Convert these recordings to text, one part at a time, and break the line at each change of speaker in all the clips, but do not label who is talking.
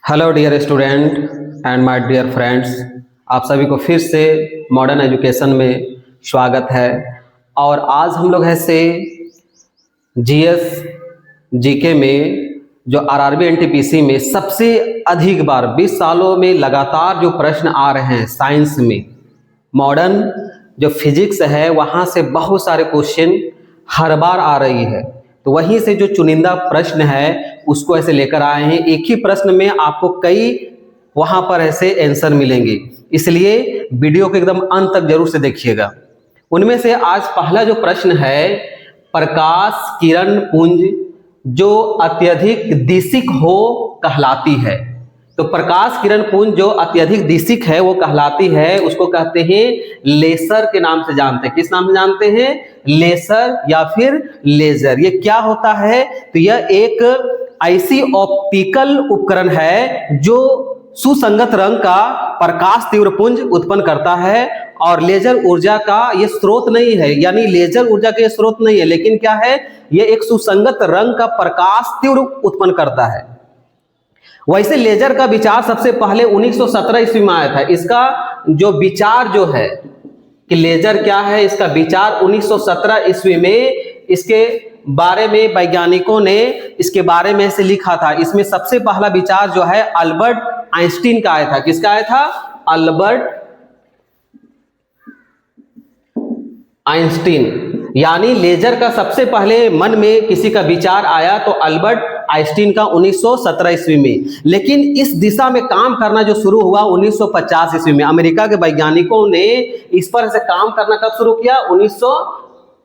Hello dear student and my dear friends, आप सभी को फिर से मॉडर्न एजुकेशन में स्वागत है। और आज हम लोग ऐसे जीएस जीके में जो आरआरबी एनटीपीसी में सबसे अधिक बार 20 सालों में लगातार जो प्रश्न आ रहे हैं साइंस में, मॉडर्न जो फिजिक्स है वहाँ से बहुत सारे क्वेश्चन हर बार आ रही है। तो वहीं से जो चुनिंदा प्रश्न है उसको ऐसे लेकर आए हैं। एक ही प्रश्न में आपको कई वहां पर ऐसे आंसर मिलेंगे, इसलिए वीडियो को एकदम अंत तक जरूर से देखिएगा। उनमें से आज पहला जो प्रश्न है, प्रकाश किरण पुंज जो अत्यधिक दिशिक हो कहलाती है। तो प्रकाश किरण पुंज जो अत्यधिक दिशिक है वो कहलाती है, उसको कहते हैं लेसर के नाम से जानते हैं। किस नाम से जानते हैं? लेसर या फिर लेजर। ये क्या होता है? तो यह एक ऐसी ऑप्टिकल उपकरण है जो सुसंगत रंग का प्रकाश तीव्र पुंज उत्पन्न करता है और लेजर ऊर्जा का ये स्रोत नहीं है, यानी लेजर ऊर्जा का ये स्रोत नहीं है, लेकिन क्या है, ये एक सुसंगत रंग का प्रकाश तीव्र उत्पन्न करता है। वैसे लेजर का विचार सबसे पहले 1917 ईस्वी में आया था। इसका जो विचार जो है कि लेजर क्या है, इसका विचार 1917 ईस्वी में इसके बारे में वैज्ञानिकों ने इसके बारे में से लिखा था। इसमें सबसे पहला विचार जो है अल्बर्ट आइंस्टीन का आया था। किसका आया था? Albert Einstein. यानी लेजर का सबसे पहले मन में किसी का विचार आया तो अल्बर्ट आइंस्टीन का 1917 ईस्वी में। लेकिन इस दिशा में काम करना जो शुरू हुआ 1950 ईस्वी में। अमेरिका के वैज्ञानिकों ने इस पर से काम करना कब शुरू किया?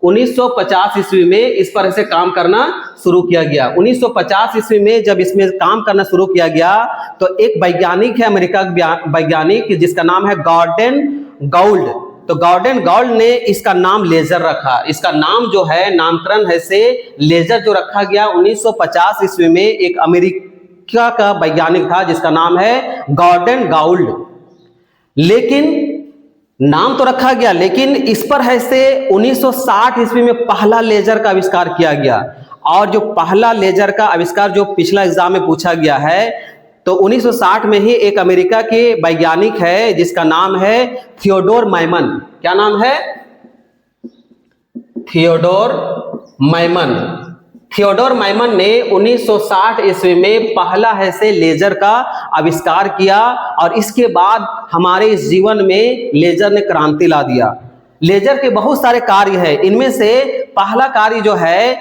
1950 ईस्वी में इस पर से काम करना शुरू किया गया। 1950 ईस्वी में जब इसमें काम करना शुरू किया गया तो एक वैज्ञानिक है, अमेरिका का वैज्ञानिक, जिसका नाम है गॉर्डन गाउल्ड। तो गॉर्डन गाउल्ड ने इसका नाम लेजर रखा। इसका नाम जो है, नामकरण है से लेजर जो रखा गया 1950 ईस्वी में। एक अमेरिका का वैज्ञानिक था जिसका नाम है गॉर्डन गाउल्ड। लेकिन नाम तो रखा गया, लेकिन इस पर है से 1960 ईस्वी में पहला लेजर का आविष्कार किया गया। और जो पहला लेजर का आविष्कार जो पिछला एग्जाम में पूछा गया है, तो 1960 में ही एक अमेरिका के वैज्ञानिक है जिसका नाम है थियोडोर मैमन। क्या नाम है? थियोडोर मैमन। थियोडोर मैमन ने 1960 ईस्वी में पहला है से लेजर का आविष्कार किया और इसके बाद हमारे इस जीवन में लेजर ने क्रांति ला दिया। लेजर के बहुत सारे कार्य हैं। इनमें से पहला कार्य जो है,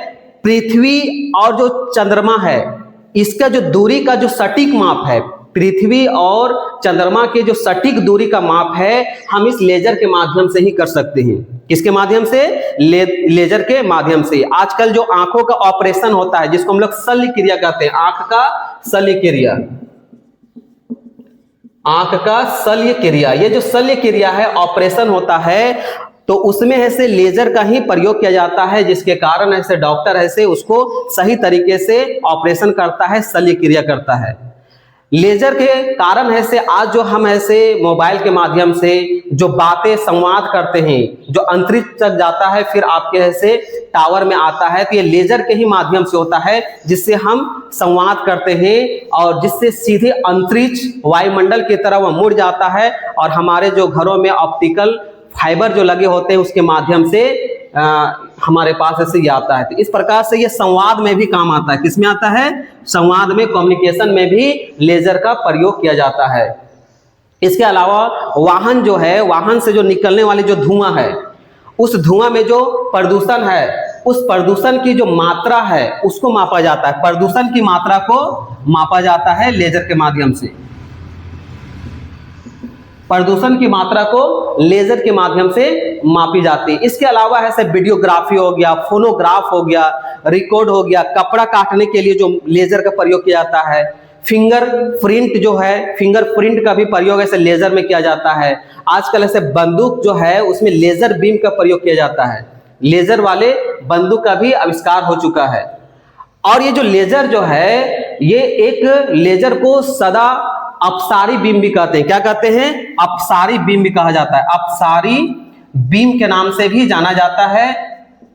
पृथ्वी और जो चंद्रमा है इसका जो दूरी का जो सटीक माप है, पृथ्वी और चंद्रमा के जो सटीक दूरी का माप है, हम इस लेजर के माध्यम से ही कर सकते हैं। किसके माध्यम से? लेजर के माध्यम से। आजकल जो आंखों का ऑपरेशन होता है जिसको हम लोग शल्य क्रिया कहते हैं, आंख का शल्य क्रिया, आंख का शल्य क्रिया, ये जो शल्य क्रिया है, ऑपरेशन होता है, तो उसमें ऐसे लेजर का ही प्रयोग किया जाता है, जिसके कारण ऐसे डॉक्टर ऐसे उसको सही तरीके से ऑपरेशन करता है, शल्य क्रिया करता है। लेजर के कारण ऐसे आज जो हम ऐसे मोबाइल के माध्यम से जो बातें संवाद करते हैं, जो अंतरिक्ष तक जाता है फिर आपके ऐसे टावर में आता है, तो ये लेजर के ही माध्यम से होता है जिससे हम संवाद करते हैं और जिससे सीधे अंतरिक्ष वायुमंडल की तरफ वह मुड़ जाता है और हमारे जो घरों में ऑप्टिकल फाइबर जो लगे होते हैं उसके माध्यम से हमारे पास ऐसे ये आता है। तो इस प्रकार से ये संवाद में भी काम आता है। किसमें आता है? संवाद में, कम्युनिकेशन में भी लेजर का प्रयोग किया जाता है। इसके अलावा वाहन जो है, वाहन से जो निकलने वाली जो धुआं है, उस धुआं में जो प्रदूषण है, उस प्रदूषण की जो मात्रा है उसको मापा जाता है। प्रदूषण की मात्रा को मापा जाता है लेजर के माध्यम से। प्रदूषण की मात्रा को लेजर के माध्यम से मापी जाती है। इसके अलावा ऐसे वीडियोग्राफी हो गया, फोनोग्राफ हो गया, रिकॉर्ड हो गया, कपड़ा काटने के लिए जो लेजर का प्रयोग किया जाता है, फिंगर प्रिंट जो है, फिंगर प्रिंट का भी प्रयोग ऐसे लेजर में किया जाता है। आजकल ऐसे बंदूक जो है उसमें लेजर बीम का प्रयोग किया जाता है। लेजर वाले बंदूक का भी आविष्कार हो चुका है। और ये जो लेजर जो है, ये एक लेजर को सदा अपसारी बीम भी कहते हैं। क्या कहते हैं? अपसारी बीम भी कहा जाता है। अपसारी बीम के नाम से भी जाना जाता है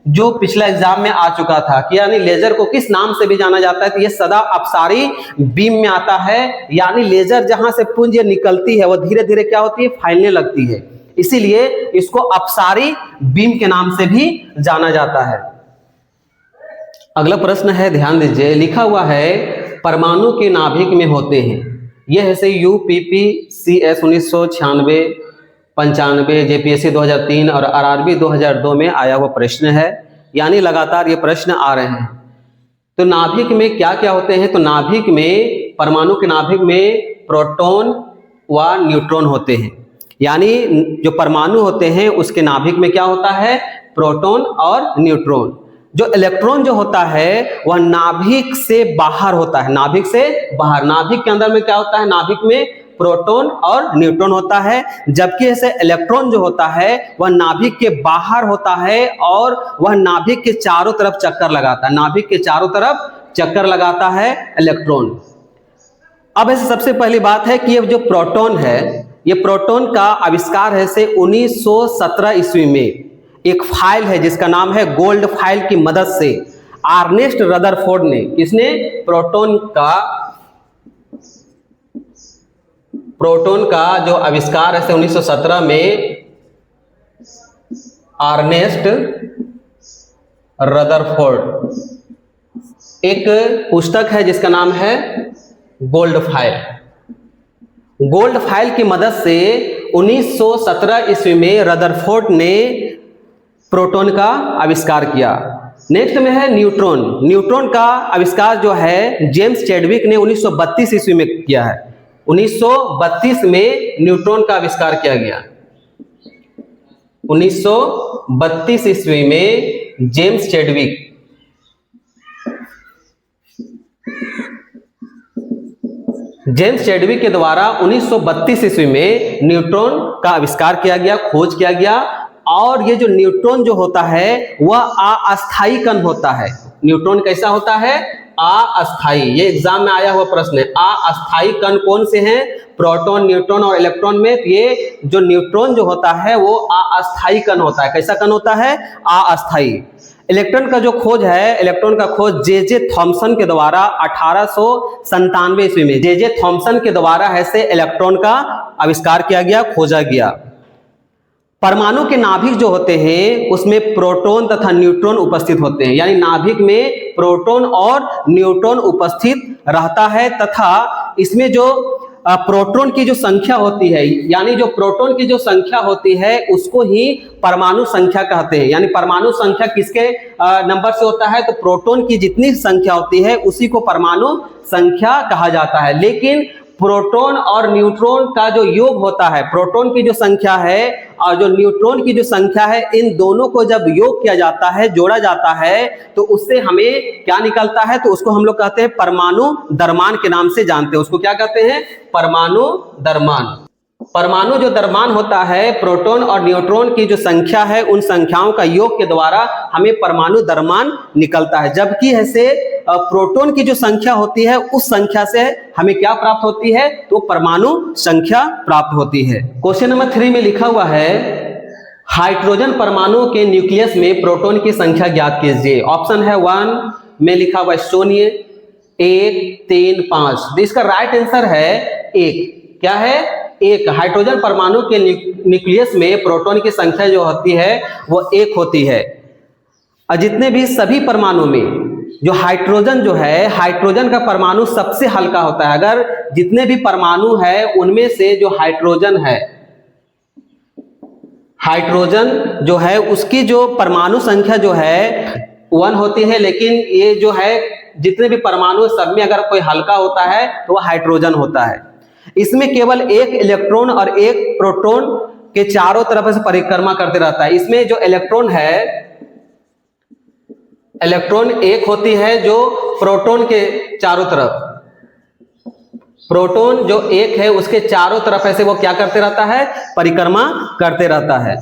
जो पिछला एग्जाम में आ चुका था कि यानी लेजर को किस नाम से भी जाना जाता है, तो ये सदा अपसारी बीम में आता है। यानी लेजर जहां से पुंज निकलती है वो धीरे धीरे क्या होती है, फैलने लगती है, इसीलिए इसको अपसारी बीम के नाम से भी जाना जाता है। अगला प्रश्न है, ध्यान दीजिए, लिखा हुआ है परमाणु के नाभिक में होते हैं। यह है से UPPCS 1996, 95, JPSC 2003 और RRB 2002 में आया हुआ प्रश्न है, यानी लगातार ये प्रश्न आ रहे हैं। तो नाभिक में क्या क्या होते हैं, तो नाभिक में, परमाणु के नाभिक में प्रोटॉन व न्यूट्रॉन होते हैं। यानी जो परमाणु होते हैं उसके नाभिक में क्या होता है, प्रोटॉन और न्यूट्रॉन। जो इलेक्ट्रॉन जो होता है वह नाभिक से बाहर होता है, नाभिक से बाहर। नाभिक के अंदर में क्या होता है, नाभिक में प्रोटॉन और न्यूट्रॉन होता है, जबकि ऐसे इलेक्ट्रॉन जो होता है वह नाभिक के बाहर होता है और वह नाभिक के चारों तरफ चक्कर लगाता है, नाभिक के चारों तरफ चक्कर लगाता है इलेक्ट्रॉन। अब ऐसे सबसे पहली बात है कि ये जो प्रोटॉन है, ये प्रोटॉन का आविष्कार है से 1917 ईस्वी में एक फाइल है जिसका नाम है गोल्ड फाइल की मदद से अर्नेस्ट रदरफोर्ड ने, किसने, प्रोटॉन का जो आविष्कार है 1917 में अर्नेस्ट रदरफोर्ड, एक पुस्तक है जिसका नाम है गोल्ड फाइल। गोल्ड फाइल की मदद से 1917 ईस्वी में रदरफोर्ड ने प्रोटॉन का आविष्कार किया। नेक्स्ट में है न्यूट्रॉन। न्यूट्रॉन का आविष्कार जो है जेम्स चैडविक ने 1932 ईस्वी में किया है। 1932 में न्यूट्रॉन का आविष्कार किया गया। 1932 ईस्वी में जेम्स चैडविक, जेम्स चैडविक के द्वारा 1932 ईस्वी में न्यूट्रॉन का आविष्कार किया गया, खोज किया गया। और ये जो न्यूट्रॉन जो होता है वह अस्थायी कण होता है। न्यूट्रॉन कैसा होता है, अस्थायी। ये एग्जाम में आया हुआ प्रश्न है। अस्थायी कण कौन से हैं, प्रोटॉन, न्यूट्रॉन और इलेक्ट्रॉन में। तो ये जो न्यूट्रॉन जो होता है वो अस्थायी कण होता है। कैसा कण होता है, अस्थायी। इलेक्ट्रॉन का जो खोज है, इलेक्ट्रॉन का खोज जे थॉमसन के द्वारा 1897 ईस्वी में जे थॉमसन के द्वारा ऐसे इलेक्ट्रॉन का आविष्कार किया गया, खोजा गया। परमाणु के नाभिक जो होते हैं उसमें प्रोटॉन तथा न्यूट्रॉन उपस्थित होते हैं। यानी नाभिक में प्रोटॉन और न्यूट्रॉन उपस्थित रहता है तथा इसमें जो प्रोटॉन की जो संख्या होती है, यानी जो प्रोटॉन की जो संख्या होती है उसको ही परमाणु संख्या कहते हैं। यानी परमाणु संख्या किसके नंबर से होता है, तो प्रोटॉन की जितनी संख्या होती है उसी को परमाणु संख्या कहा जाता है। लेकिन प्रोटॉन और न्यूट्रॉन का जो योग होता है, प्रोटॉन की जो संख्या है और जो न्यूट्रॉन की जो संख्या है, इन दोनों को जब योग किया जाता है, जोड़ा जाता है, तो उससे हमें क्या निकलता है, तो उसको हम लोग कहते हैं परमाणु द्रव्यमान के नाम से जानते हैं। उसको क्या कहते हैं, परमाणु द्रव्यमान। परमाणु जो द्रव्यमान होता है, प्रोटॉन और न्यूट्रॉन की जो संख्या है उन संख्याओं का योग के द्वारा हमें परमाणु द्रव्यमान निकलता है। जबकि ऐसे प्रोटॉन की जो संख्या होती है उस संख्या से हमें क्या प्राप्त होती है, तो परमाणु संख्या प्राप्त होती है। क्वेश्चन नंबर 3 में लिखा हुआ है हाइड्रोजन परमाणु के न्यूक्लियस में प्रोटॉन की संख्या ज्ञात कीजिए। ऑप्शन है 1 में लिखा हुआ शून्य, 1, 3, 5। इसका राइट आंसर है 1। क्या है, 1। हाइड्रोजन परमाणु के न्यूक्लियस में प्रोटॉन की संख्या जो होती है वो 1 होती है। और जितने भी सभी परमाणु में जो हाइड्रोजन जो है, हाइड्रोजन का परमाणु सबसे हल्का होता है। अगर जितने भी परमाणु है उनमें से जो हाइड्रोजन है, हाइड्रोजन जो है उसकी जो परमाणु संख्या जो है 1 होती है। लेकिन ये जो है जितने भी परमाणु सब में अगर कोई हल्का होता है तो वह हाइड्रोजन होता है। इसमें केवल एक इलेक्ट्रॉन और एक प्रोटॉन के चारों तरफ से परिक्रमा करते रहता है। इसमें जो इलेक्ट्रॉन है, इलेक्ट्रॉन एक होती है जो प्रोटॉन के चारों तरफ, प्रोटॉन जो एक है उसके चारों तरफ ऐसे वो क्या करते रहता है, परिक्रमा करते रहता है।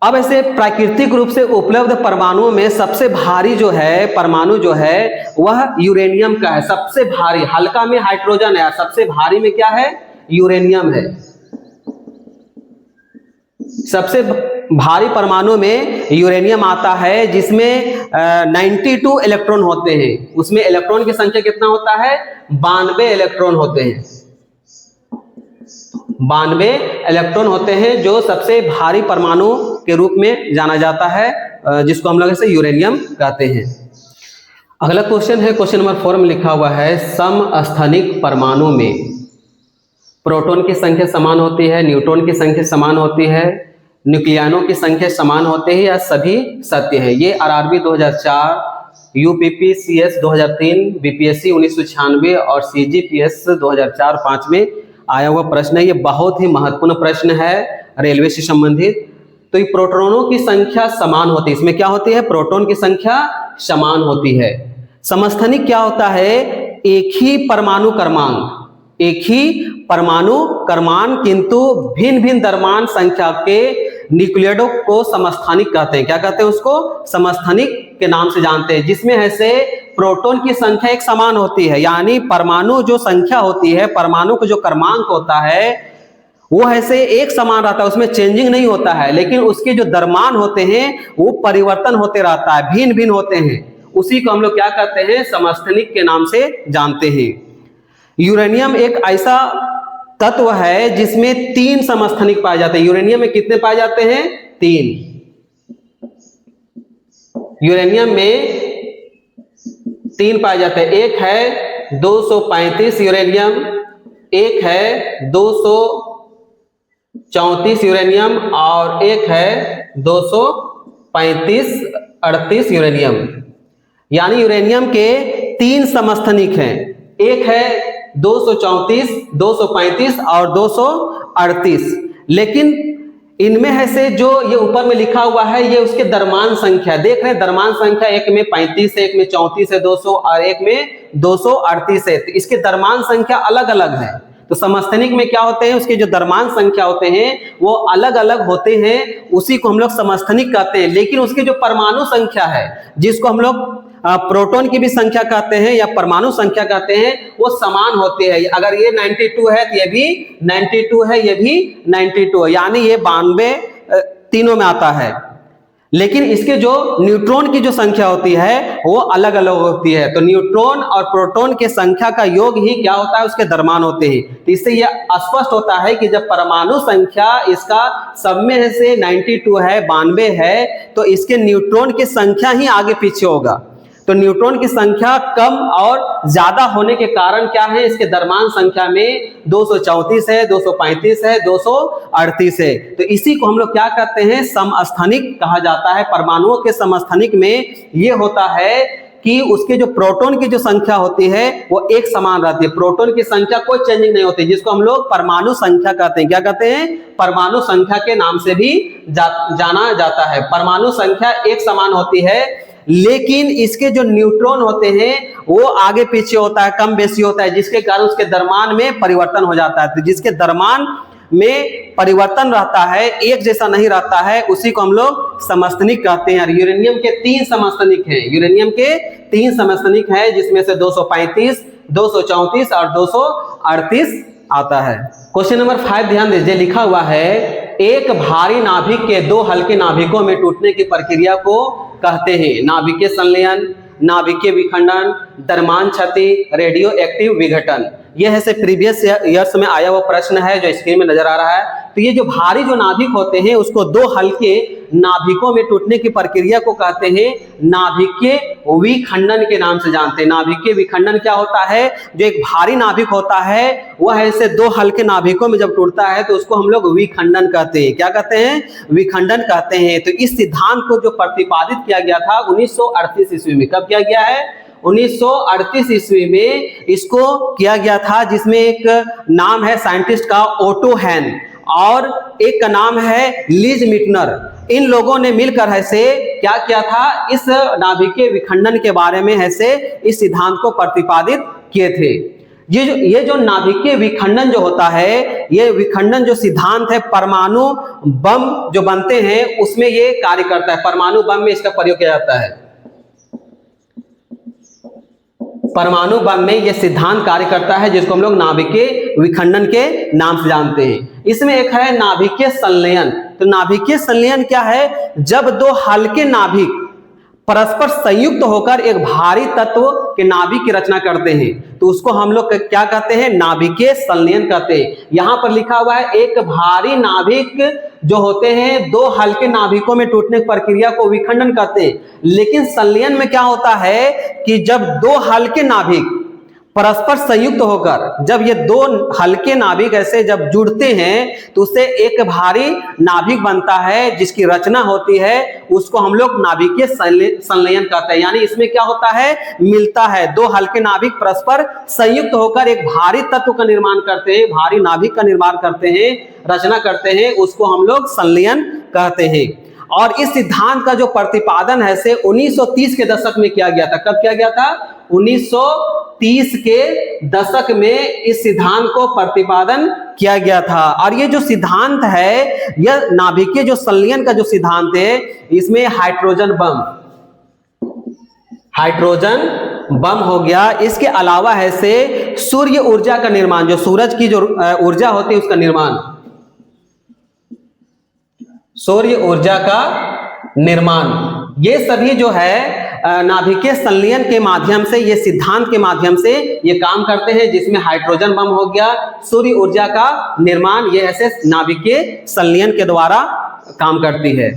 अब ऐसे प्राकृतिक रूप से उपलब्ध परमाणुओं में सबसे भारी जो है परमाणु जो है वह यूरेनियम का है। सबसे भारी, हल्का में हाइड्रोजन है, सबसे भारी में क्या है, यूरेनियम है। सबसे भारी परमाणु में यूरेनियम आता है जिसमें 92 इलेक्ट्रॉन होते हैं। उसमें इलेक्ट्रॉन की संख्या कितना होता है? 92 इलेक्ट्रॉन होते हैं। 92 इलेक्ट्रॉन होते हैं, जो सबसे भारी परमाणु के रूप में जाना जाता है, जिसको हम लोग इसे यूरेनियम कहते हैं। अगला क्वेश्चन है, क्वेश्चन नंबर 4 में लिखा हुआ है समस्थानिक परमाणु में प्रोटॉन की संख्या समान होती है, न्यूट्रॉन की संख्या समान होती है, न्यूक्लियनों की संख्या समान होते हैं या सभी सत्य है। ये आरआरबी 2004, यूपीपी सीएस 2003, बीपीएससी 1996 और सीजीपीएस 2004-5 में आया हुआ प्रश्न है। ये बहुत ही महत्वपूर्ण प्रश्न है रेलवे से संबंधित। तो ये प्रोटॉनों की संख्या समान होती है, इसमें क्या होती है? प्रोटॉन की संख्या समान होती है। समस्थानिक क्या होता है? एक ही परमाणु क्रमांक, एक ही परमाणु क्रमांक किंतु भिन्न भिन्न द्रव्यमान संख्या के न्यूक्लियडों को समस्थानिक कहते हैं। क्या कहते हैं उसको? समस्थानिक के नाम से जानते हैं। जिसमें ऐसे प्रोटॉन की संख्या एक समान होती है, यानी परमाणु जो संख्या होती है, परमाणु का जो क्रमांक होता है वो ऐसे एक समान रहता है, उसमें चेंजिंग नहीं होता है, लेकिन उसके जो द्रव्यमान होते हैं वो परिवर्तन होते रहता है, भिन्न भिन्न होते हैं। उसी को हम लोग क्या कहते हैं? समस्थानिक के नाम से जानते हैं। यूरेनियम एक ऐसा तत्व है जिसमें 3 समस्थानिक पाए जाते हैं। यूरेनियम में कितने पाए जाते हैं? 3। यूरेनियम में 3 पाए जाते हैं। एक है 235 यूरेनियम, एक है 234 यूरेनियम और एक है 235-38 यूरेनियम। यानी यूरेनियम के 3 समस्थानिक हैं। एक है 234, 235 और 238। लेकिन इनमें है से जो ये ऊपर में लिखा हुआ है ये उसके द्रव्यमान संख्या देख रहे हैं। द्रव्यमान संख्या एक में 35 है, एक में 34 है, 200 और एक में 238 है। तो इसके द्रव्यमान संख्या अलग अलग है। तो समस्थानिक में क्या होते हैं? उसके जो द्रव्यमान संख्या होते हैं वो अलग अलग होते हैं, उसी को हम लोग समस्थानिक कहते हैं। लेकिन उसकी जो परमाणु संख्या है, जिसको हम लोग प्रोटॉन की भी संख्या कहते हैं या परमाणु संख्या कहते हैं, वो समान होती है। अगर ये 92 है तो ये भी 92 है, ये भी 92 है, यानी ये 92 तीनों में आता है। लेकिन इसके जो न्यूट्रॉन की जो संख्या होती है वो अलग अलग होती है। तो न्यूट्रॉन और प्रोटॉन के संख्या का योग ही क्या होता है? उसके द्रव्यमान होते हैं। तो इससे यह स्पष्ट होता है कि जब परमाणु संख्या इसका सब में से 92 है, 92 है, तो इसके न्यूट्रॉन की संख्या ही आगे पीछे होगा। तो न्यूट्रॉन की संख्या कम और ज्यादा होने के कारण क्या है? इसके द्रव्यमान संख्या में 234 है, 235 है, 238 है। तो इसी को हम लोग क्या कहते हैं? समस्थानिक कहा जाता है। परमाणुओं के समस्थानिक में ये होता है कि उसके जो प्रोटॉन की जो संख्या होती है वो एक समान रहती है। प्रोटॉन की संख्या कोई चेंजिंग नहीं होती, जिसको हम लोग परमाणु संख्या कहते हैं। क्या कहते हैं? परमाणु संख्या के नाम से भी जाना जाता है। परमाणु संख्या एक समान होती है, लेकिन इसके जो न्यूट्रॉन होते हैं वो आगे पीछे होता है, कम बेसी होता है, जिसके कारण उसके द्रव्यमान में परिवर्तन हो जाता है। तो जिसके द्रव्यमान में परिवर्तन रहता है, एक जैसा नहीं रहता है, उसी को हम लोग समस्थानिक कहते हैं। यूरेनियम के 3 समस्थानिक हैं। यूरेनियम के 3 समस्थानिक हैं, जिसमें से 235, 234 और 238 आता है। क्वेश्चन नंबर 5 ध्यान दीजिए, लिखा हुआ है एक भारी नाभिक के 2 हल्के नाभिकों में टूटने की प्रक्रिया को कहते हैं नाभिकीय संलयन, नाभिकीय विखंडन, द्रव्यमान क्षति, रेडियो एक्टिव विघटन। यह है से प्रीवियस ईयर्स में आया हुआ प्रश्न है जो स्क्रीन में नजर आ रहा है। तो ये जो भारी जो नाभिक होते हैं उसको 2 हल्के नाभिकों में टूटने की प्रक्रिया को कहते हैं नाभिकीय विखंडन के नाम से जानते हैं। नाभिकीय विखंडन क्या होता है? जो एक भारी नाभिक होता है वह ऐसे 2 हल्के नाभिकों में जब टूटता है तो उसको हम लोग विखंडन कहते हैं। क्या कहते हैं? विखंडन कहते हैं। तो इस सिद्धांत को जो प्रतिपादित किया गया था 1938 ईस्वी में। कब किया गया है? 1938 ईस्वी में इसको किया गया था, जिसमें एक नाम है साइंटिस्ट का ओटो हैन और एक का नाम है लीज मीटनर। इन लोगों ने मिलकर ऐसे क्या किया था? इस नाभिकीय विखंडन के बारे में ऐसे इस सिद्धांत को प्रतिपादित किए थे। ये जो नाभिकीय विखंडन जो होता है, ये विखंडन जो सिद्धांत है परमाणु बम जो बनते हैं उसमें ये कार्य करता है। परमाणु बम में इसका प्रयोग किया जाता है। परमाणु बम में यह सिद्धांत कार्य करता है, जिसको हम लोग नाभिकीय विखंडन के नाम से जानते हैं। इसमें एक है नाभिकीय संलयन। तो नाभिकीय संलयन क्या है? जब दो हल्के नाभिक परस्पर संयुक्त होकर एक भारी तत्व के नाभिक की रचना करते हैं, तो उसको हम लोग क्या कहते हैं? नाभिकीय संलयन कहते हैं। यहां पर लिखा हुआ है एक भारी नाभिक जो होते हैं दो हल्के नाभिकों में टूटने की प्रक्रिया को विखंडन कहते हैं। लेकिन संलयन में क्या होता है कि जब दो हल्के नाभिक परस्पर संयुक्त होकर, जब ये दो हल्के नाभिक ऐसे जब जुड़ते हैं तो उससे एक भारी नाभिक बनता है जिसकी रचना होती है, उसको हम लोग नाभिकीय संलयन कहते हैं। यानी इसमें क्या होता है? मिलता है, दो हल्के नाभिक परस्पर संयुक्त होकर एक भारी तत्व का निर्माण करते हैं, भारी नाभिक का निर्माण करते हैं, रचना करते हैं, उसको हम लोग संलयन कहते हैं। और इस सिद्धांत का जो प्रतिपादन है से 1930 के दशक में किया गया था। कब किया गया था? 1930 के दशक में इस सिद्धांत को प्रतिपादन किया गया था। और ये जो सिद्धांत है, यह नाभिकीय जो संलयन का जो सिद्धांत है, इसमें हाइड्रोजन बम हो गया। इसके अलावा है से सूर्य ऊर्जा का निर्माण, जो सूरज की जो ऊर्जा होती है उसका निर्माण, सूर्य ऊर्जा का निर्माण, ये सभी जो है नाभिकीय संलयन के माध्यम से, ये सिद्धांत के माध्यम से ये काम करते हैं, जिसमें हाइड्रोजन बम हो गया, सूर्य ऊर्जा का निर्माण, ये ऐसे नाभिकीय संलयन के द्वारा काम करती है।